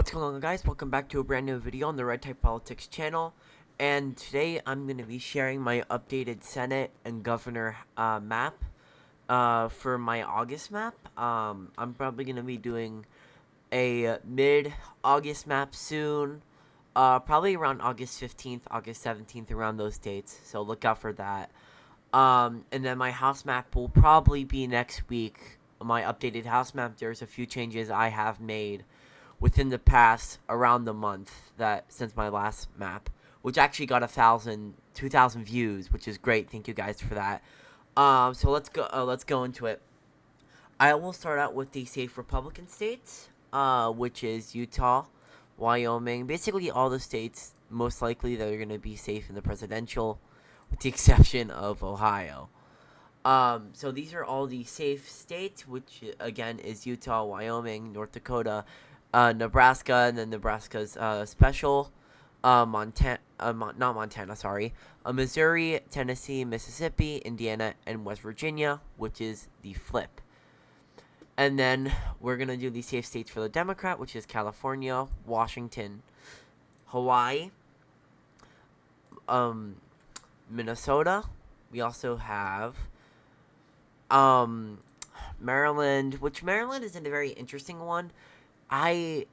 What's going on, guys? Welcome back to a brand new video on the Red Type Politics channel. And today I'm going to be sharing my updated Senate and Governor map for my August map. I'm probably going to be doing a mid-August map soon. Probably around August 15th, August 17th, around those dates. So look out for that. And then my house map will probably be next week. My updated house map, there's a few changes I have made within the past around the month that since my last map, which actually got 2,000 views, which is great. Thank you guys for that. So let's go into it. I will start out with the safe Republican states, which is Utah, Wyoming, basically all the states most likely that are going to be safe in the presidential, with the exception of Ohio. So these are all the safe states, which again is Utah, Wyoming, North Dakota, Nebraska, and then Nebraska's special, not Montana, sorry, Missouri, Tennessee, Mississippi, Indiana, and West Virginia, which is the flip. And then we're gonna do the safe states for the Democrat, which is California, Washington, Hawaii, Minnesota. We also have Maryland, which Maryland is a very interesting one. I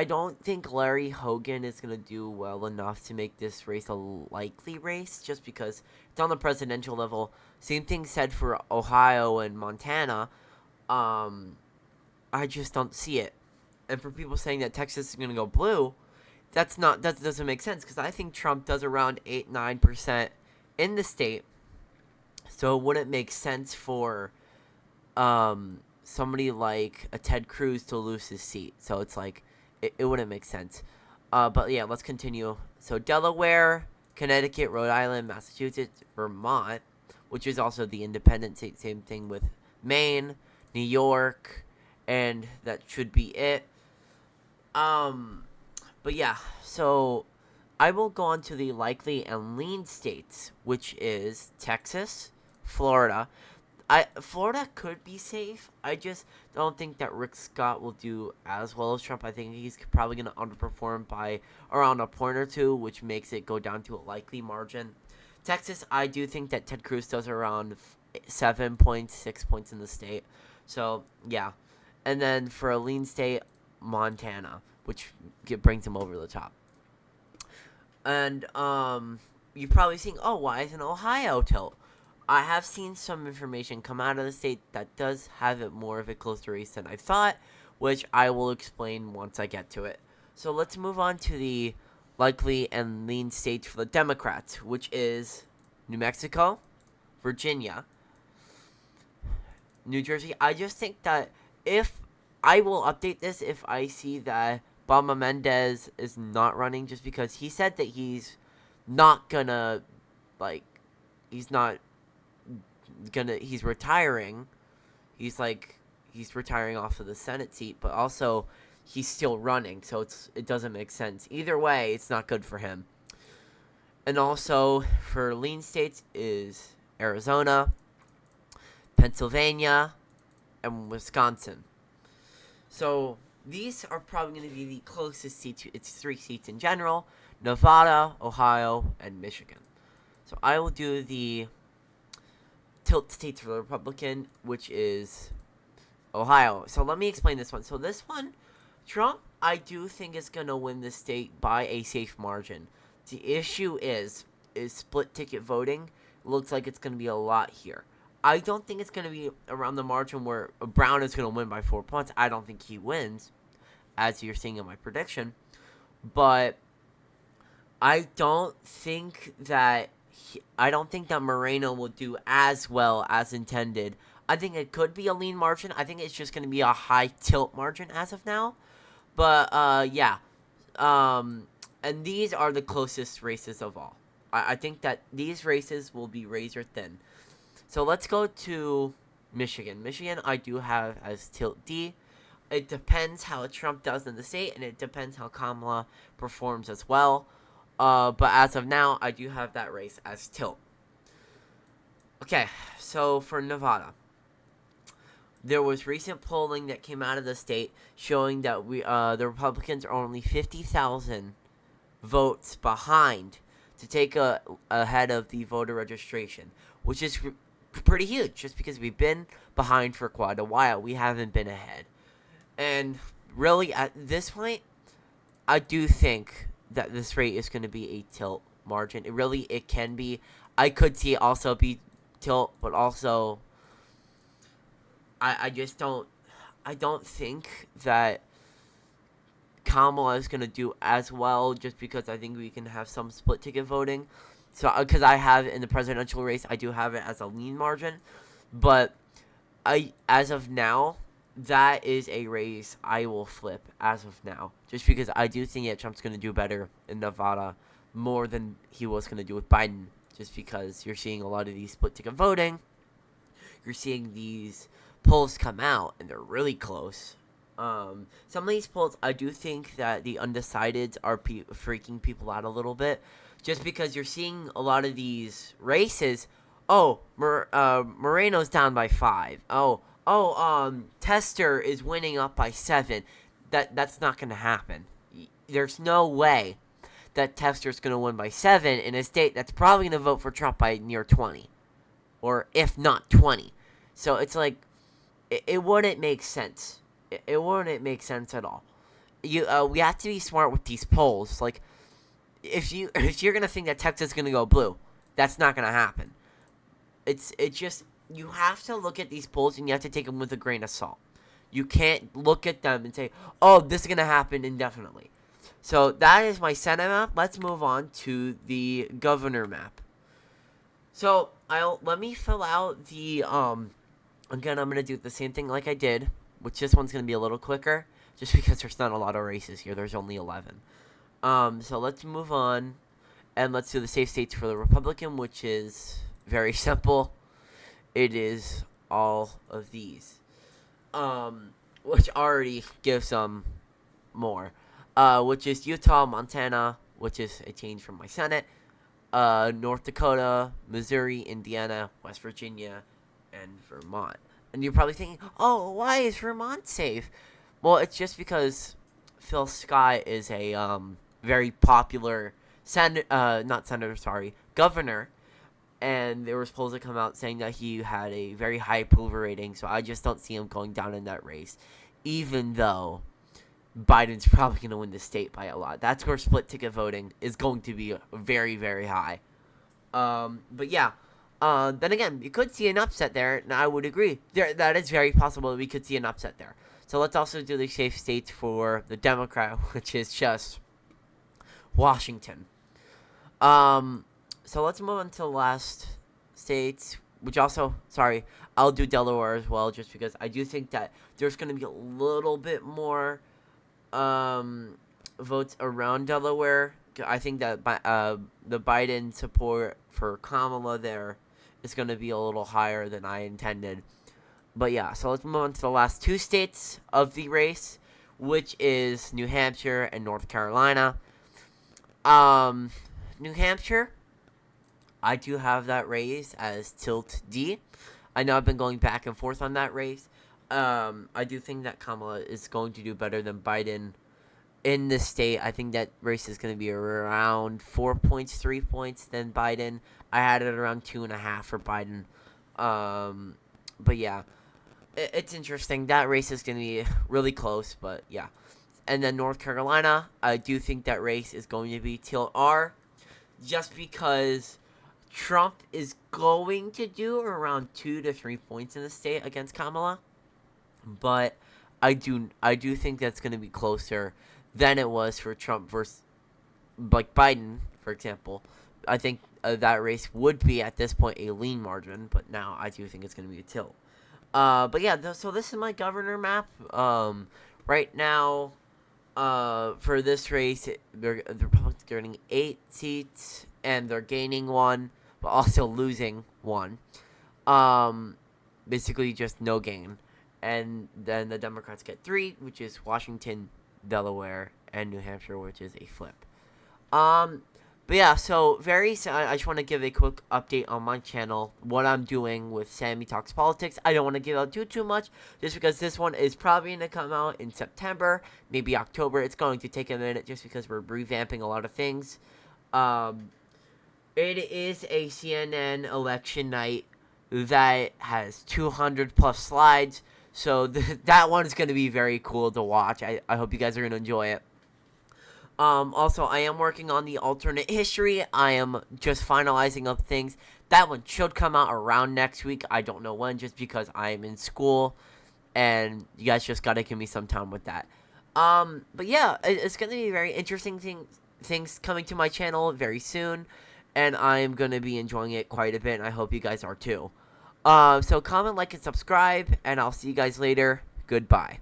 don't think Larry Hogan is going to do well enough to make this race a likely race, just because it's on the presidential level. Same thing said for Ohio and Montana. I just don't see it. And for people saying that Texas is going to go blue, that doesn't make sense, because I think Trump does around 8-9% in the state. So it wouldn't make sense for somebody like a Ted Cruz to lose his seat. So it's like, it wouldn't make sense. But yeah, let's continue. So Delaware, Connecticut, Rhode Island, Massachusetts, Vermont, which is also the independent state. Same thing with Maine, New York, and that should be it. But yeah, so I will go on to the likely and lean states, which is Texas, Florida. Florida could be safe. I just don't think that Rick Scott will do as well as Trump. I think he's probably going to underperform by around a point or two, which makes it go down to a likely margin. Texas, I do think that Ted Cruz does around 7 points, 6 points in the state. So, yeah. And then for a lean state, Montana, which brings him over the top. And you're probably seeing, oh, why isn't Ohio tilt? I have seen some information come out of the state that does have it more of a closer race than I thought, which I will explain once I get to it. So let's move on to the likely and lean states for the Democrats, which is New Mexico, Virginia, New Jersey. I just think that if I will update this if I see that Bama Mendez is not running, just because he said that he's not gonna, he's not he's retiring. He's retiring off of the Senate seat, but also he's still running, so it doesn't make sense. Either way, it's not good for him. And also for lean states is Arizona, Pennsylvania, and Wisconsin. So these are probably going to be the closest seats. It's 3 seats in general: Nevada, Ohio, and Michigan. So I will do the tilt states for the Republican, which is Ohio. So let me explain this one. So this one, Trump, I do think is going to win the state by a safe margin. The issue is split ticket voting. Looks like it's going to be a lot here. I don't think it's going to be around the margin where Brown is going to win by 4 points. I don't think he wins, as you're seeing in my prediction. But I don't think that Moreno will do as well as intended. I think it could be a lean margin. I think it's just going to be a high tilt margin as of now. But yeah. And these are the closest races of all. I think that these races will be razor thin. So let's go to Michigan. Michigan, I do have as tilt D. It depends how Trump does in the state, and it depends how Kamala performs as well. But as of now, I do have that race as tilt. Okay, so for Nevada, there was recent polling that came out of the state showing that the Republicans are only 50,000 votes behind to take ahead of the voter registration, which is pretty huge. Just because we've been behind for quite a while, we haven't been ahead. And really, at this point, I do think that this rate is going to be a tilt margin. It can be. I could see it also be tilt, but also I just don't. I don't think that Kamala is going to do as well, just because I think we can have some split ticket voting. So, because I have in the presidential race, I do have it as a lean margin, but as of now, that is a race I will flip as of now, just because I do think that Trump's going to do better in Nevada more than he was going to do with Biden, just because you're seeing a lot of these split ticket voting. You're seeing these polls come out, and they're really close. Some of these polls, I do think that the undecideds are freaking people out a little bit, just because you're seeing a lot of these races. Oh, Moreno's down by 5. Tester is winning up by 7. That's not gonna happen. There's no way that Tester's gonna win by 7 in a state that's probably gonna vote for Trump by near 20, or if not 20. So it's like it wouldn't make sense. It wouldn't make sense at all. We have to be smart with these polls. Like, if you're gonna think that Texas is gonna go blue, that's not gonna happen. It's just, you have to look at these polls and you have to take them with a grain of salt. You can't look at them and say, "Oh, this is gonna happen indefinitely." So that is my Senate map. Let's move on to the governor map. So let me fill out the Again, I'm gonna do the same thing like I did, which this one's gonna be a little quicker, just because there's not a lot of races here. There's only 11. So let's move on, and let's do the safe states for the Republican, which is very simple. It is all of these, which already gives some more, which is Utah, Montana, which is a change from my Senate, North Dakota, Missouri, Indiana, West Virginia, and Vermont. And you're probably thinking, oh, why is Vermont safe? Well, it's just because Phil Scott is a very popular governor, and there was polls that come out saying that he had a very high approval rating, so I just don't see him going down in that race, even though Biden's probably going to win the state by a lot. That's where split ticket voting is going to be very, very high. But yeah, then again, you could see an upset there, and I would agree. That is very possible that we could see an upset there. So let's also do the safe states for the Democrat, which is just Washington. So let's move on to the last states, which also, I'll do Delaware as well, just because I do think that there's going to be a little bit more votes around Delaware. I think that the Biden support for Kamala there is going to be a little higher than I intended. But yeah, so let's move on to the last two states of the race, which is New Hampshire and North Carolina. New Hampshire, I do have that race as Tilt D. I know I've been going back and forth on that race. I do think that Kamala is going to do better than Biden in this state. I think that race is going to be around 4 points, 3 points than Biden. I had it around 2.5 for Biden. But yeah, it's interesting. That race is going to be really close, but yeah. And then North Carolina, I do think that race is going to be Tilt R, just because Trump is going to do around 2 to 3 points in the state against Kamala. But I do think that's going to be closer than it was for Trump versus, like, Biden, for example. I think that race would be, at this point, a lean margin, but now I do think it's going to be a tilt. But yeah, so this is my governor map. Right now, for this race, the Republicans are getting 8 seats, and they're gaining 1, but also losing 1. Basically just no gain. And then the Democrats get 3, which is Washington, Delaware, and New Hampshire, which is a flip. But yeah, so I just want to give a quick update on my channel, what I'm doing with Sammy Talks Politics. I don't want to give out too much, just because this one is probably going to come out in September, maybe October. It's going to take a minute, just because we're revamping a lot of things. Um, it is a CNN election night that has 200 plus slides, so that one is going to be very cool to watch. I hope you guys are going to enjoy it. Also, I am working on the alternate history. I am just finalizing up things. That one should come out around next week. I don't know when, just because I'm in school, and you guys just gotta give me some time with that. But yeah, it's gonna be very interesting things coming to my channel very soon, and I'm gonna be enjoying it quite a bit, and I hope you guys are too. So comment, like, and subscribe, and I'll see you guys later. Goodbye.